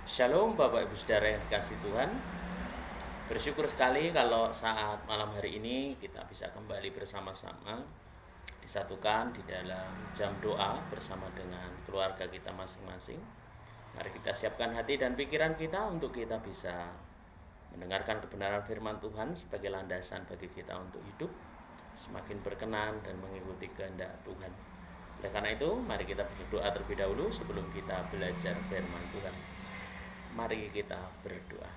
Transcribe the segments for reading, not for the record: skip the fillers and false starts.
Shalom Bapak Ibu Saudara yang dikasih Tuhan. Bersyukur sekali kalau saat malam hari ini kita bisa kembali bersama-sama disatukan di dalam jam doa bersama dengan keluarga kita masing-masing. Mari kita siapkan hati dan pikiran kita untuk kita bisa mendengarkan kebenaran firman Tuhan sebagai landasan bagi kita untuk hidup semakin berkenan dan mengikuti kehendak Tuhan. Oleh karena itu, mari kita berdoa terlebih dahulu sebelum kita belajar firman Tuhan. Mari kita berdoa.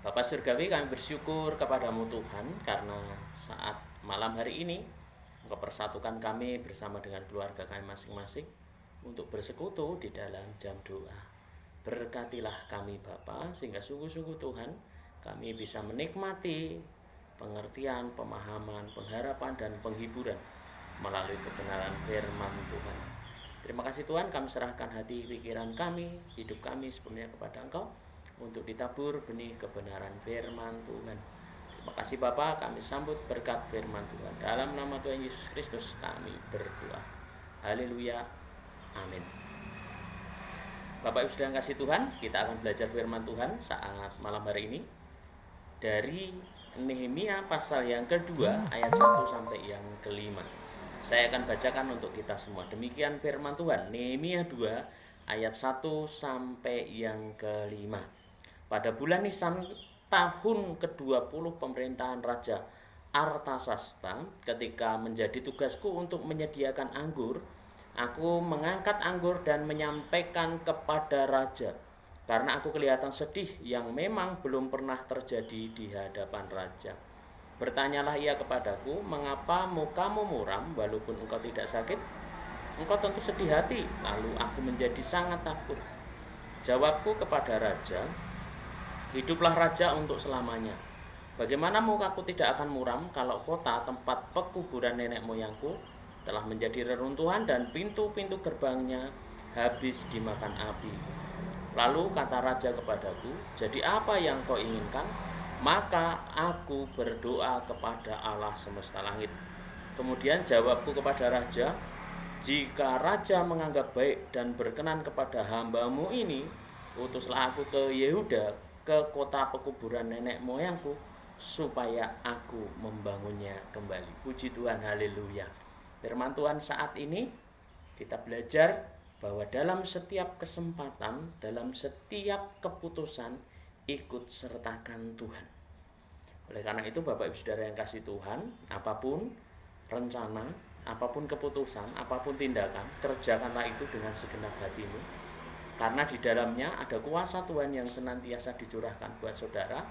Bapa Surgawi, kami bersyukur kepadamu Tuhan karena saat malam hari ini Engkau persatukan kami bersama dengan keluarga kami masing-masing untuk bersekutu di dalam jam doa. Berkatilah kami Bapa, sehingga sungguh-sungguh Tuhan kami bisa menikmati pengertian, pemahaman, pengharapan, dan penghiburan melalui kebenaran firman Tuhan. Terima kasih Tuhan, kami serahkan hati, pikiran kami, hidup kami sepenuhnya kepada Engkau untuk ditabur benih kebenaran firman Tuhan. Terima kasih Bapa, kami sambut berkat firman Tuhan. Dalam nama Tuhan Yesus Kristus kami berdoa. Haleluya. Amin. Bapak Ibu Saudara yang kasih Tuhan, kita akan belajar firman Tuhan saat malam hari ini dari Nehemia pasal yang kedua ayat 1 sampai yang kelima. Saya akan bacakan untuk kita semua. Demikian firman Tuhan, Nehemia 2 ayat 1 sampai yang kelima. Pada bulan Nisan tahun ke-20 pemerintahan Raja Artasasta, ketika menjadi tugasku untuk menyediakan anggur, aku mengangkat anggur dan menyampaikan kepada raja, karena aku kelihatan sedih yang memang belum pernah terjadi di hadapan raja. Bertanyalah ia kepadaku, mengapa mukamu muram walaupun engkau tidak sakit? Engkau tentu sedih hati. Lalu aku menjadi sangat takut. Jawabku kepada raja, hiduplah raja untuk selamanya. Bagaimana mukaku tidak akan muram kalau kota tempat pekuburan nenek moyangku telah menjadi reruntuhan dan pintu-pintu gerbangnya habis dimakan api. Lalu kata raja kepadaku, jadi apa yang kau inginkan? Maka aku berdoa kepada Allah semesta langit. Kemudian jawabku kepada raja, jika raja menganggap baik dan berkenan kepada hambamu ini, utuslah aku ke Yehuda, ke kota pekuburan nenek moyangku, supaya aku membangunnya kembali. Puji Tuhan, haleluya. Firman Tuhan saat ini kita belajar bahwa dalam setiap kesempatan, dalam setiap keputusan, ikut sertakan Tuhan. Oleh karena itu Bapak Ibu Saudara yang kasih Tuhan, apapun rencana, apapun keputusan, apapun tindakan, kerjakanlah itu dengan segenap hatimu. Karena di dalamnya ada kuasa Tuhan yang senantiasa dicurahkan buat saudara.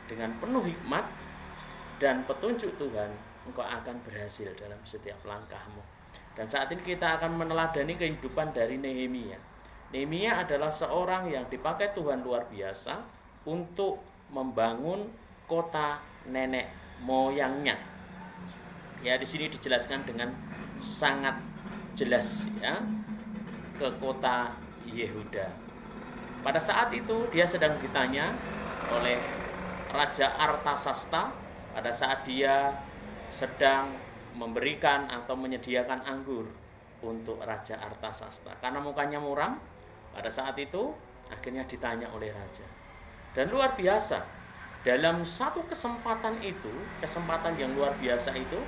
Dengan penuh hikmat dan petunjuk Tuhan, engkau akan berhasil dalam setiap langkahmu. Dan saat ini kita akan meneladani kehidupan dari Nehemia. Nehemia adalah seorang yang dipakai Tuhan luar biasa untuk membangun kota nenek moyangnya. Ya, di sini dijelaskan dengan sangat jelas ya, ke kota Yehuda. Pada saat itu dia sedang ditanya oleh Raja Artasasta pada saat dia sedang memberikan atau menyediakan anggur untuk Raja Artasasta. Karena mukanya muram, pada saat itu akhirnya ditanya oleh raja. Dan luar biasa, dalam satu kesempatan itu, kesempatan yang luar biasa itu,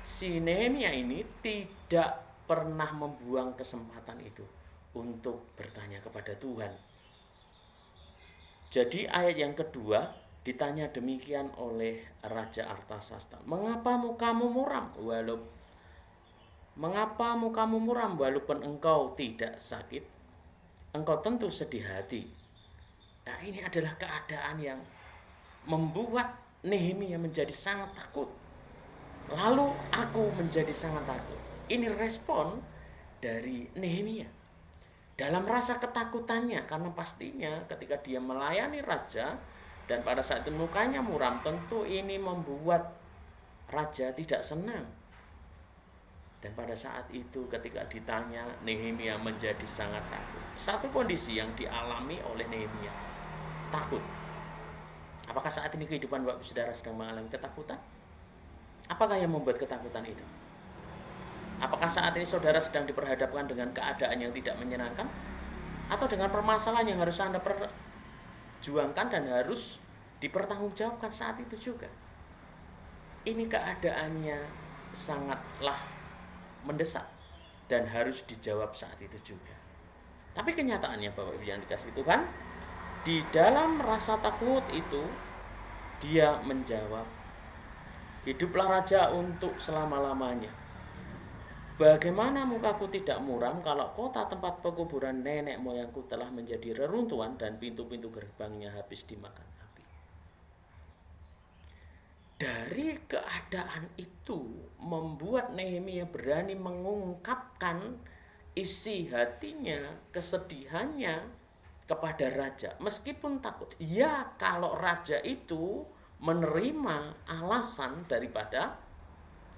si Nehemia ini tidak pernah membuang kesempatan itu untuk bertanya kepada Tuhan. Jadi ayat yang kedua ditanya demikian oleh Raja Artasasta, mengapa mukamu muram walaupun engkau tidak sakit? Engkau tentu sedih hati. Nah, ini adalah keadaan yang membuat Nehemia menjadi sangat takut. Lalu aku menjadi sangat takut. Ini respon dari Nehemia dalam rasa ketakutannya, karena pastinya ketika dia melayani raja dan pada saat itu mukanya muram, tentu ini membuat raja tidak senang. Dan pada saat itu ketika ditanya, Nehemia menjadi sangat takut. Satu kondisi yang dialami oleh Nehemia, takut. Apakah saat ini kehidupan Bapak Saudara sedang mengalami ketakutan? Apakah yang membuat ketakutan itu? Apakah saat ini saudara sedang diperhadapkan dengan keadaan yang tidak menyenangkan? atau dengan permasalahan yang harus Anda perjuangkan dan harus dipertanggungjawabkan saat itu juga. Ini keadaannya sangatlah mendesak dan harus dijawab saat itu juga. Tapi kenyataannya Bapak Ibu yang dikasihi Tuhan, di dalam rasa takut itu dia menjawab, hiduplah raja untuk selama-lamanya. Bagaimana mukaku tidak muram kalau kota tempat pekuburan nenek moyangku telah menjadi reruntuhan dan pintu-pintu gerbangnya habis dimakan api. Dari keadaan itu membuat Nehemia berani mengungkapkan isi hatinya, kesedihannya kepada raja, meskipun takut. Ya, kalau raja itu menerima alasan daripada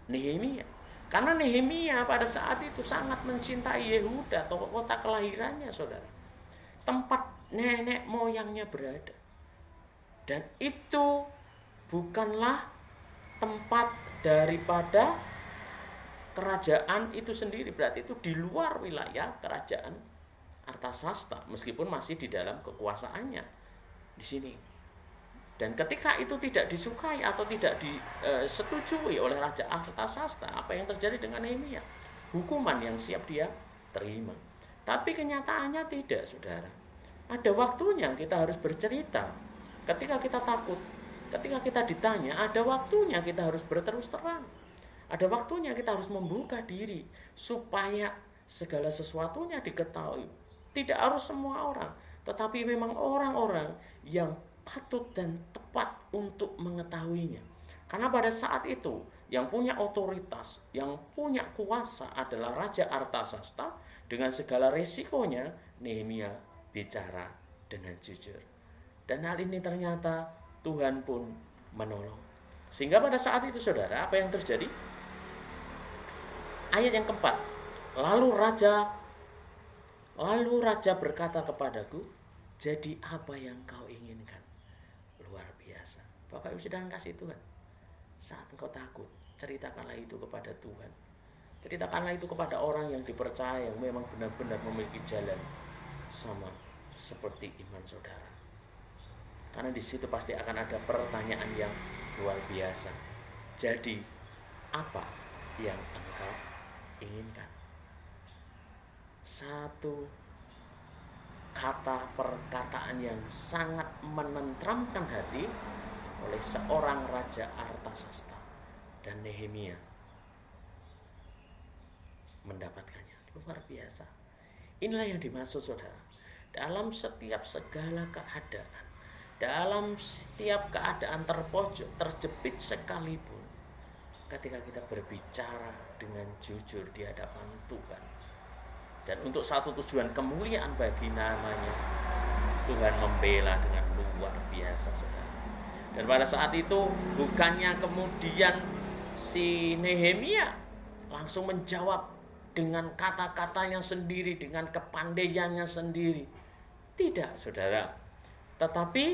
Nehemia, karena Nehemia pada saat itu sangat mencintai Yehuda, kota kelahirannya, saudara, tempat nenek moyangnya berada, dan itu bukanlah tempat daripada kerajaan itu sendiri, berarti itu di luar wilayah kerajaan Artasasta, meskipun masih di dalam kekuasaannya di sini. Dan ketika itu tidak disukai atau tidak disetujui oleh Raja Artasasta, apa yang terjadi dengan Nehemia? Hukuman yang siap dia terima. Tapi kenyataannya tidak, saudara. Ada waktunya kita harus bercerita. Ketika kita takut, ketika kita ditanya, ada waktunya kita harus berterus terang. Ada waktunya kita harus membuka diri supaya segala sesuatunya diketahui. Tidak harus semua orang, tetapi memang orang-orang yang patut dan tepat untuk mengetahuinya. Karena pada saat itu yang punya otoritas, yang punya kuasa adalah Raja Artasasta. Dengan segala resikonya, Nehemia bicara dengan jujur. Dan hal ini ternyata Tuhan pun menolong. Sehingga pada saat itu, saudara, apa yang terjadi? Ayat yang keempat, lalu raja berkata kepadaku, jadi apa yang kau inginkan? Luar biasa. Bapak Ibu sedang kasih Tuhan, saat engkau takut, ceritakanlah itu kepada Tuhan. Ceritakanlah itu kepada orang yang dipercaya, yang memang benar-benar memiliki jalan sama seperti iman saudara. Karena di situ pasti akan ada pertanyaan yang luar biasa. Jadi, apa yang engkau inginkan? Satu kata perkataan yang sangat menenteramkan hati oleh seorang Raja Artasasta, dan Nehemia mendapatkannya. Luar biasa. Inilah yang dimaksud, saudara, dalam setiap segala keadaan, dalam setiap keadaan terpojok, terjepit sekalipun, ketika kita berbicara dengan jujur di hadapan Tuhan, dan untuk satu tujuan kemuliaan bagi namanya, Tuhan membela dengan luar biasa, saudara. Dan pada saat itu bukannya kemudian si Nehemia langsung menjawab dengan kata-katanya sendiri, dengan kepandaiannya sendiri. Tidak, saudara. Tetapi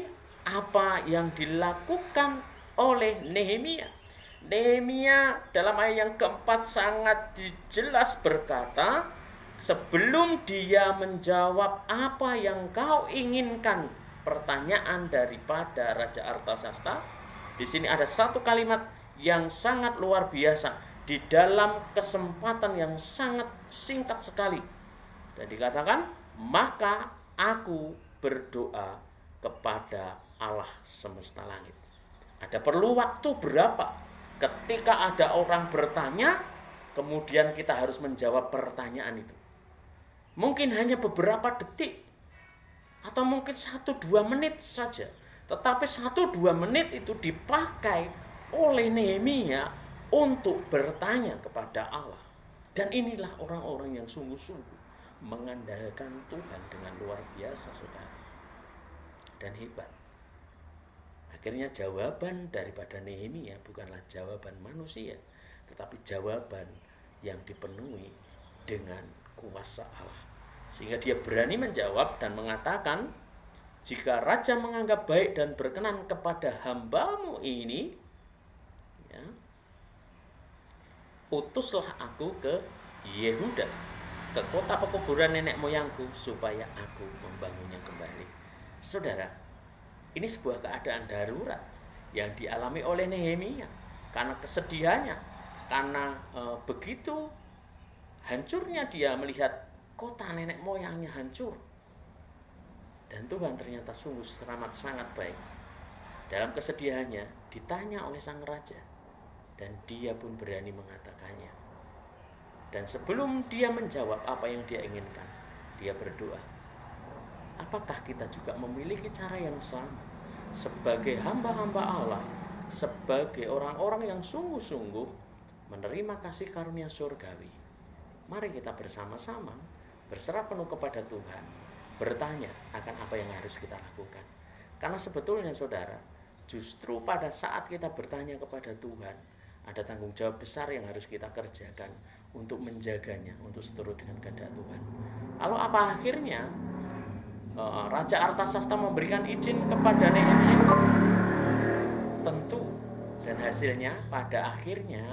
apa yang dilakukan oleh Nehemia? Nehemia dalam ayat yang keempat sangat jelas berkata, sebelum dia menjawab apa yang kau inginkan, pertanyaan daripada Raja Artasasta, di sini ada satu kalimat yang sangat luar biasa di dalam kesempatan yang sangat singkat sekali. Dan dikatakan, maka aku berdoa kepada Allah semesta langit. Ada perlu waktu berapa ketika ada orang bertanya, kemudian kita harus menjawab pertanyaan itu? Mungkin hanya beberapa detik, atau mungkin 1-2 menit saja. Tetapi 1-2 menit itu dipakai oleh Nehemia untuk bertanya kepada Allah. Dan inilah orang-orang yang sungguh-sungguh mengandalkan Tuhan dengan luar biasa, saudara, dan hebat. Akhirnya jawaban daripada Nehemia bukanlah jawaban manusia, tetapi jawaban yang dipenuhi dengan kuasa Allah. Sehingga dia berani menjawab dan mengatakan, jika raja menganggap baik dan berkenan kepada hambamu ini, ya, utuslah aku ke Yehuda ke kota pekuburan nenek moyangku supaya aku membangunnya kembali. Saudara, ini sebuah keadaan darurat yang dialami oleh Nehemia karena kesedihannya, karena begitu hancurnya dia melihat kota nenek moyangnya hancur. Dan Tuhan ternyata sungguh teramat sangat baik. Dalam kesedihannya ditanya oleh sang raja, dan dia pun berani mengatakannya. Dan sebelum dia menjawab apa yang dia inginkan, dia berdoa. Apakah kita juga memiliki cara yang sama sebagai hamba-hamba Allah, sebagai orang-orang yang sungguh-sungguh menerima kasih karunia surgawi? Mari kita bersama-sama berserah penuh kepada Tuhan, bertanya akan apa yang harus kita lakukan. Karena sebetulnya saudara, justru pada saat kita bertanya kepada Tuhan, ada tanggung jawab besar yang harus kita kerjakan untuk menjaganya, untuk seturut dengan kehendak Tuhan. Lalu apa akhirnya? Raja Artasasta memberikan izin kepada Nehemia? Tentu. Dan hasilnya pada akhirnya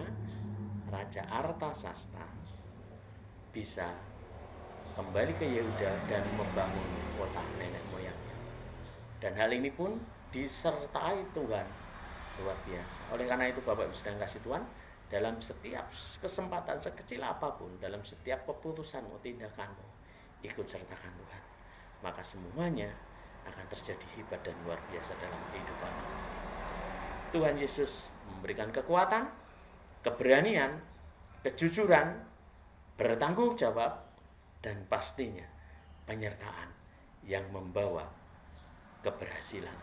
Raja Artasasta bisa kembali ke Yehuda dan membangun kota nenek moyangnya. Dan hal ini pun disertai Tuhan luar biasa. Oleh karena itu Bapak Ibu sedang kasih Tuhan, dalam setiap kesempatan sekecil apapun, dalam setiap keputusanmu, tindakanmu, ikut sertakan Tuhan, maka semuanya akan terjadi hebat dan luar biasa dalam kehidupanmu. Tuhan Yesus memberikan kekuatan, keberanian, kejujuran, bertanggung jawab, dan pastinya penyertaan yang membawa keberhasilan.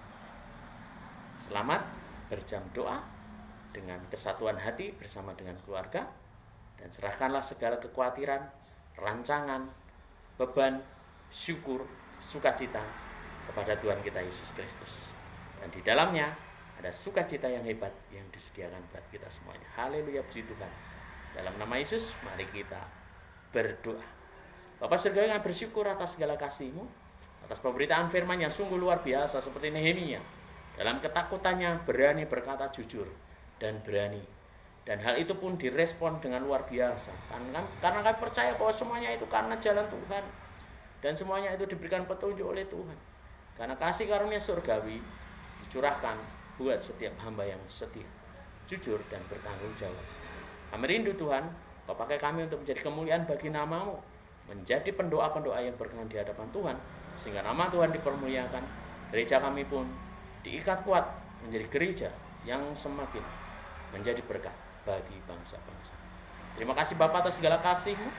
Selamat berjam doa dengan kesatuan hati bersama dengan keluarga, dan serahkanlah segala kekhawatiran, rancangan, beban, syukur, sukacita kepada Tuhan kita Yesus Kristus. Dan di dalamnya ada sukacita yang hebat yang disediakan buat kita semuanya. Haleluya, puji Tuhan. Dalam nama Yesus, mari kita berdoa. Bapa surgawi, kami bersyukur atas segala kasih-Mu, atas pemberitaan firman yang sungguh luar biasa seperti Nehemia. Dalam ketakutannya berani berkata jujur dan berani. Dan hal itu pun direspon dengan luar biasa. Karena kami percaya bahwa semuanya itu karena jalan Tuhan. Dan semuanya itu diberikan petunjuk oleh Tuhan. Karena kasih karunia surgawi dicurahkan buat setiap hamba yang setia, jujur, dan bertanggung jawab. Kami rindu Tuhan, Kau pakai kami untuk menjadi kemuliaan bagi nama-Mu, menjadi pendoa-pendoa yang berkenan di hadapan Tuhan, sehingga nama Tuhan dipermuliakan. Gereja kami pun diikat kuat menjadi gereja yang semakin menjadi berkat bagi bangsa-bangsa. Terima kasih Bapa atas segala kasih-Mu.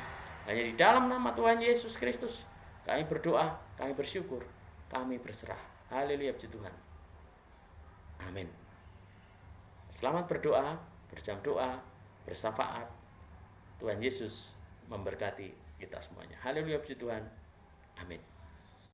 Hanya di dalam nama Tuhan Yesus Kristus kami berdoa, kami bersyukur, kami berserah. Haleluya, puji Tuhan. Amin. Selamat berdoa, berjam doa, bersyafaat. Tuhan Yesus memberkati kita semuanya. Haleluya, puji Tuhan. Amin.